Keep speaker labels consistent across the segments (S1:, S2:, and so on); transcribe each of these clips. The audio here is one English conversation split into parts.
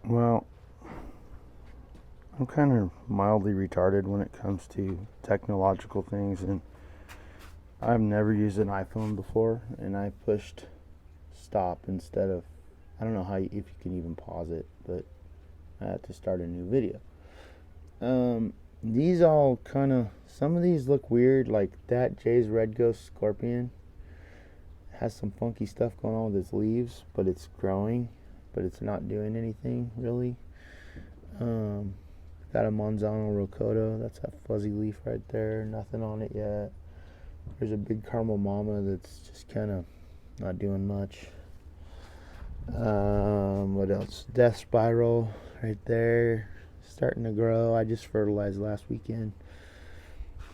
S1: Well, I'm kind of mildly retarded when it comes to technological things, and I've never used an iPhone before, and I pushed stop instead of, I don't know if you can even pause it, but I had to start a new video. These all kind of, some of these look weird, like that Jay's Red Ghost Scorpion has some funky stuff going on with its leaves, but it's growing, but it's not doing anything really. Got a Monzano Rocoto, that's a fuzzy leaf right there, nothing on it yet. There's a big Caramel Mama that's just kind of not doing much. What else? Death Spiral right there, starting to grow. I just fertilized last weekend.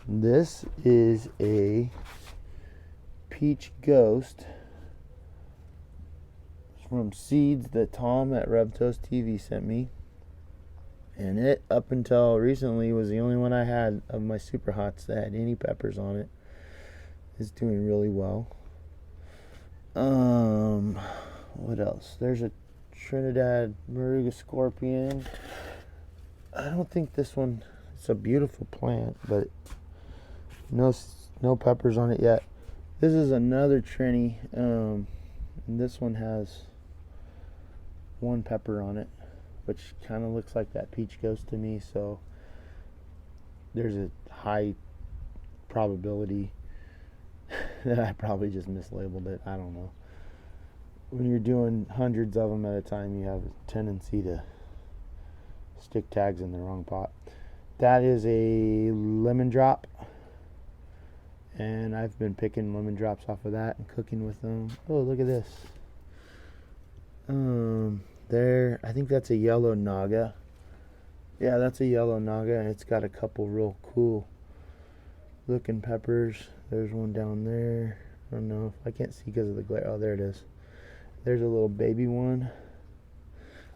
S1: This is a Peach Ghost from seeds that Tom at Revtoast TV sent me. And it, up until recently, was the only one I had of my Super Hots that had any peppers on it. It's doing really well. What else? There's a Trinidad Moruga Scorpion. I don't think this one, it's a beautiful plant, but no peppers on it yet. This is another Trini, and this one has one pepper on it, which kind of looks like that Peach Ghost to me, so there's a high probability that I probably just mislabeled it. I don't know. When you're doing hundreds of them at a time, you have a tendency to stick tags in the wrong pot. That is a lemon drop, and I've been picking lemon drops off of that and cooking with them. Oh, look at this. There, I think that's a yellow Naga. Yeah, that's a yellow Naga, and it's got a couple real cool looking peppers. There's one down there. I don't know if I can't see because of the glare. Oh, there it is. There's a little baby one.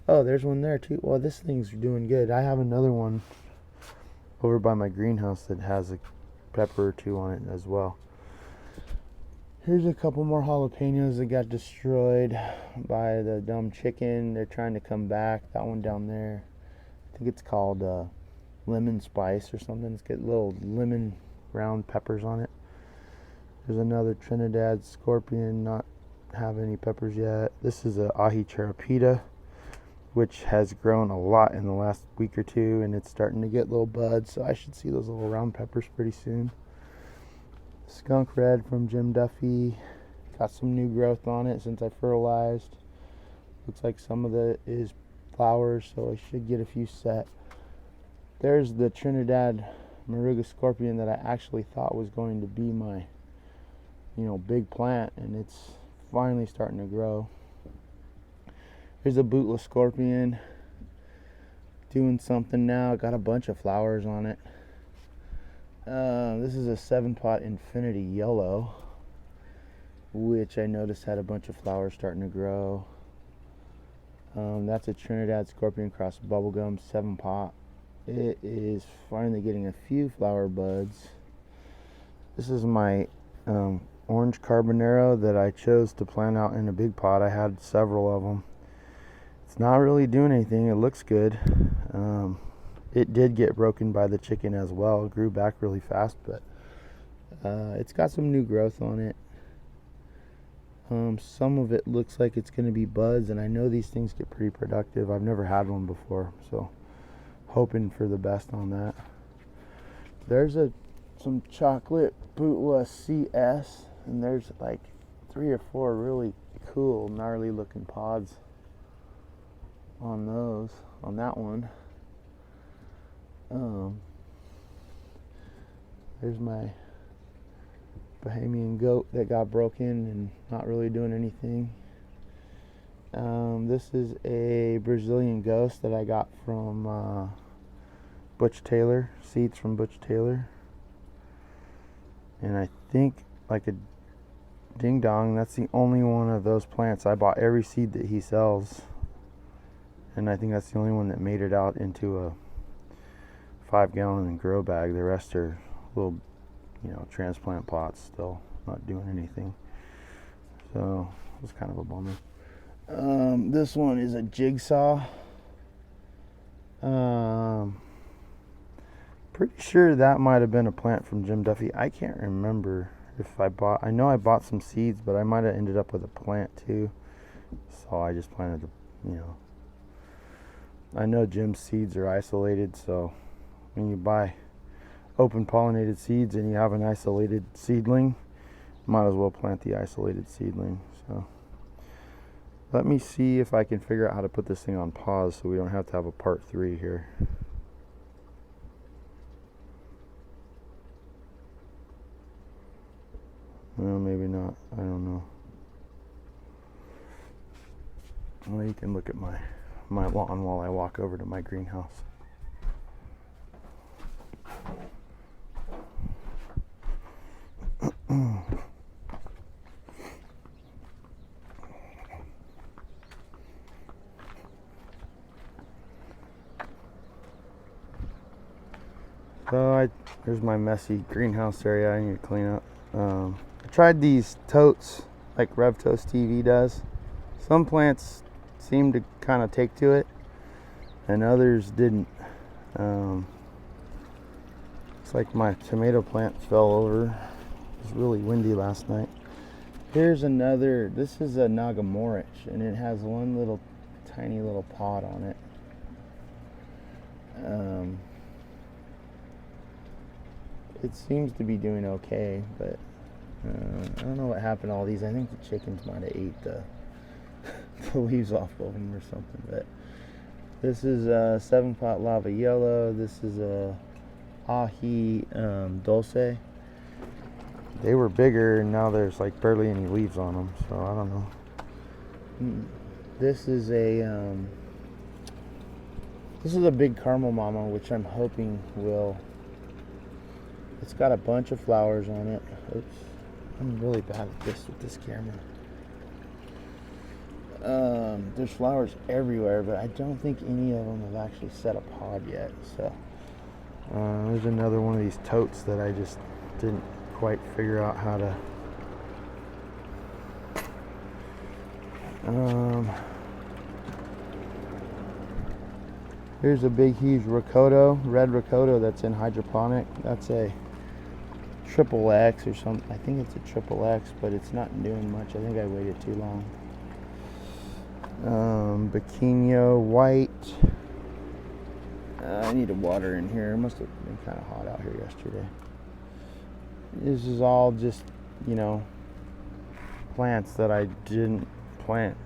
S1: Oh, there's one there too. Well, this thing's doing good. I have another one over by my greenhouse that has a pepper or two on it as well. Here's a couple more jalapenos that got destroyed by the dumb chicken. They're trying to come back. That one down there, I think it's called lemon spice or something. It's got little lemon round peppers on it. There's another Trinidad Scorpion, not have any peppers yet. This is a Ahi Charapita, which has grown a lot in the last week or two, and it's starting to get little buds, so I should see those little round peppers pretty soon. Skunk Red from Jim Duffy, got some new growth on it since I fertilized. Looks like some of it is flowers, so I should get a few set. There's the Trinidad Moruga Scorpion that I actually thought was going to be my, big plant, and it's finally starting to grow. Here's a Bootless Scorpion, doing something now. Got a bunch of flowers on it. This is a 7-pot Infinity Yellow, which I noticed had a bunch of flowers starting to grow. That's a Trinidad Scorpion Cross Bubblegum 7-pot. It is finally getting a few flower buds. This is my orange Carbonero that I chose to plant out in a big pot. I had several of them. It's not really doing anything. It looks good. It did get broken by the chicken as well. It grew back really fast, but it's got some new growth on it. Some of it looks like it's going to be buds, and I know these things get pretty productive. I've never had one before, so hoping for the best on that. There's some chocolate Bootla CS, and there's like 3 or 4 really cool, gnarly looking pods on that one. There's my Bahamian goat that got broken and not really doing anything. This is a Brazilian ghost that I got from Butch Taylor, seeds from Butch Taylor. And I think, like a ding dong, that's the only one of those plants. I bought every seed that he sells, and I think that's the only one that made it out into a 5-gallon grow bag. The rest are little, transplant pots, still not doing anything. So it was kind of a bummer. This one is a Jigsaw. Pretty sure that might have been a plant from Jim Duffy. I can't remember if I know I bought some seeds, but I might have ended up with a plant too. So I just planted I know Jim's seeds are isolated, so when you buy open pollinated seeds and you have an isolated seedling, might as well plant the isolated seedling. So let me see if I can figure out how to put this thing on pause so we don't have to have a part 3 here. Well, maybe not. I don't know. Well, you can look at my lawn while I walk over to my greenhouse. So there's my messy greenhouse area I need to clean up. I tried these totes like RevToast TV does. Some plants seem to kind of take to it and others didn't. It's like my tomato plant fell over. It was really windy last night. Here's another, this is a Nagamorich, and it has one little tiny little pod on it. It seems to be doing okay, but I don't know what happened to all these. I think the chickens might have ate the leaves off of them or something. But this is a 7-pot lava yellow. This is a ahi dulce. They were bigger, and now there's like barely any leaves on them, so I don't know. This is a big caramel mama, which I'm hoping will. It's got a bunch of flowers on it. Oops, I'm really bad at this with this camera. There's flowers everywhere, but I don't think any of them have actually set a pod yet. So there's another one of these totes that I just didn't quite figure out how to. Here's a big, huge Rakoto, red Rakoto that's in hydroponic. That's a triple X or something. I think it's a triple X, but it's not doing much. I think I waited too long. Bikino white. I need to water in here. It must have been kind of hot out here yesterday. This is all just, plants that I didn't plant.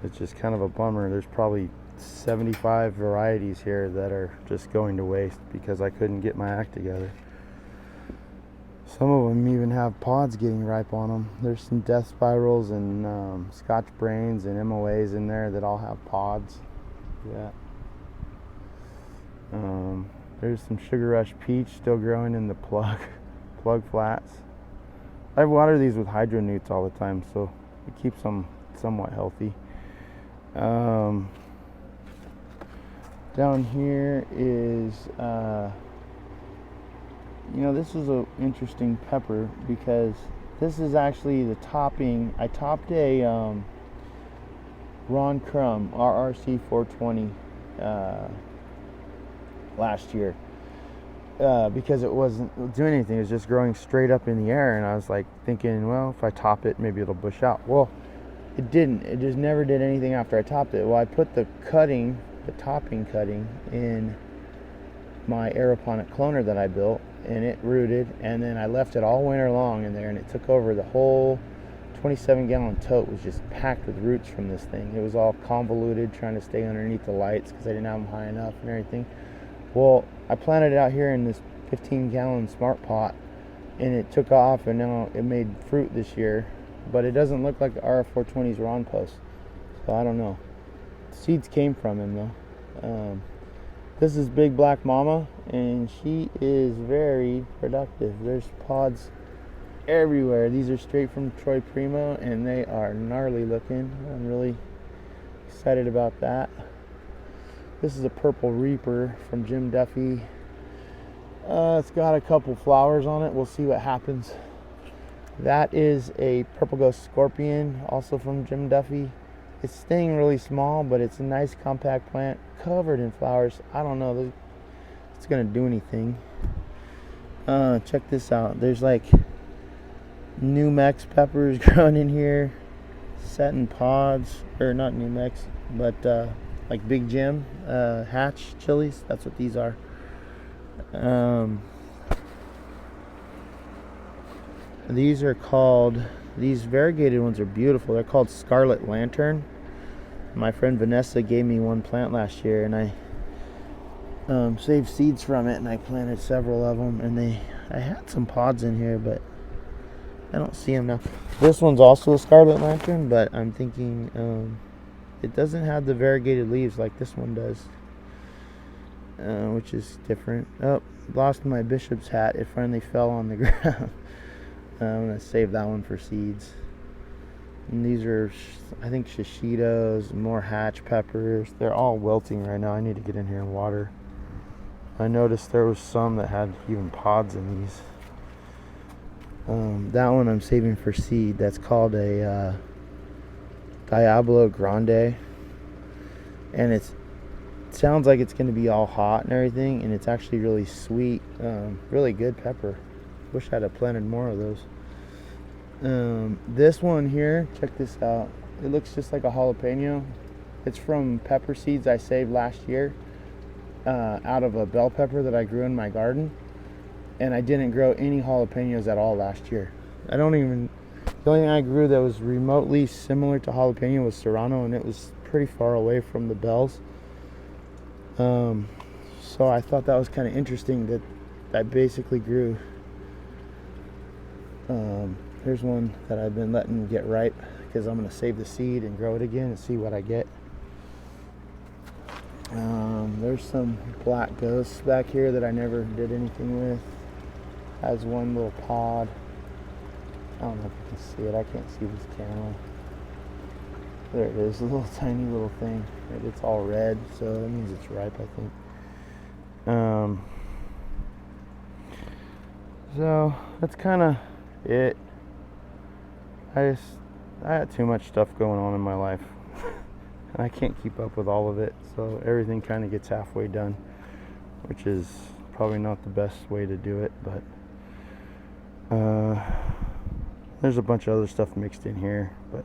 S1: It's just kind of a bummer. There's probably 75 varieties here that are just going to waste because I couldn't get my act together. Some of them even have pods getting ripe on them. There's some death spirals and Scotch brains and MOAs in there that all have pods. Yeah. There's some Sugar Rush peach still growing in the plug flats. I water these with hydro newts all the time, so it keeps them somewhat healthy. Down here is this is an interesting pepper because this is actually the topping. I topped a Ron Crum RRC 420 last year because it wasn't doing anything. It was just growing straight up in the air, and I was like thinking, well, if I top it, maybe it'll bush out. Well, it didn't. It just never did anything after I topped it. Well, I put the topping cutting in my aeroponic cloner that I built, and it rooted, and then I left it all winter long in there, and it took over. The whole 27-gallon tote was just packed with roots from this thing. It was all convoluted, trying to stay underneath the lights because I didn't have them high enough and everything. Well, I planted it out here in this 15-gallon smart pot, and it took off, and now it made fruit this year, but it doesn't look like the RF420's Ron Post, so I don't know. Seeds came from him though. This is Big Black Mama, and she is very productive. There's pods everywhere. These are straight from Troy Primo, and they are gnarly looking. I'm really excited about that. This is a Purple Reaper from Jim Duffy. It's got a couple flowers on it. We'll see what happens. That is a Purple Ghost Scorpion, also from Jim Duffy. It's staying really small, but it's a nice compact plant covered in flowers. I don't know if it's gonna do anything. Check this out. There's like New Mex peppers growing in here, set in pods, or not New Mex, but like Big Jim hatch chilies. That's what these are. These are called, these variegated ones are beautiful. They're called Scarlet Lantern. My friend Vanessa gave me one plant last year, and I saved seeds from it, and I planted several of them. And I had some pods in here, but I don't see them now. This one's also a Scarlet Lantern, but I'm thinking it doesn't have the variegated leaves like this one does, which is different. Oh, lost my bishop's hat. It finally fell on the ground. I'm going to save that one for seeds. And these are, I think, shishitos, more hatch peppers. They're all wilting right now. I need to get in here and water. I noticed there was some that had even pods in these. That one I'm saving for seed. That's called a Diablo Grande. And it sounds like it's going to be all hot and everything. And it's actually really sweet. Really good pepper. Wish I'd have planted more of those. This one here, check this out. It looks just like a jalapeno. It's from pepper seeds I saved last year out of a bell pepper that I grew in my garden. And I didn't grow any jalapenos at all last year. The only thing I grew that was remotely similar to jalapeno was serrano, and it was pretty far away from the bells. So I thought that was kind of interesting that I basically grew. Here's one that I've been letting get ripe because I'm going to save the seed and grow it again and see what I get. There's some black ghosts back here that I never did anything with. Has one little pod. I don't know if you can see it. I can't see this camera. There it is, a little tiny little thing. It's all red, so that means it's ripe, I think. So that's kind of it. I had too much stuff going on in my life. And I can't keep up with all of it, so everything kind of gets halfway done, which is probably not the best way to do it, but there's a bunch of other stuff mixed in here. But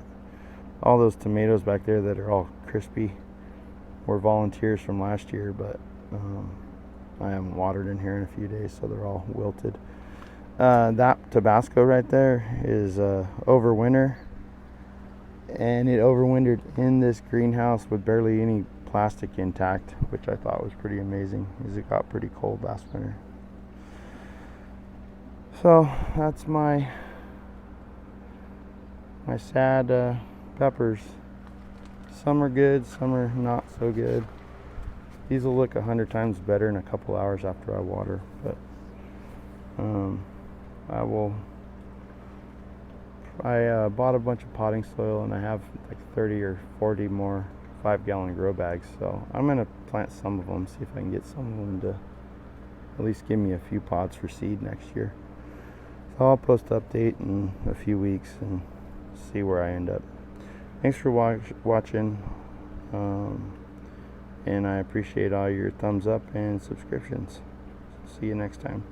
S1: all those tomatoes back there that are all crispy were volunteers from last year, but I haven't watered in here in a few days, so they're all wilted. That Tabasco right there is overwinter, and it overwintered in this greenhouse with barely any plastic intact, which I thought was pretty amazing because it got pretty cold last winter. So that's my sad peppers. Some are good, some are not so good. These will look 100 times better in a couple hours after I water, but I bought a bunch of potting soil, and I have like 30 or 40 more 5-gallon grow bags, so I'm going to plant some of them, see if I can get some of them to at least give me a few pods for seed next year. So I'll post an update in a few weeks and see where I end up. Thanks for watching, and I appreciate all your thumbs up and subscriptions. See you next time.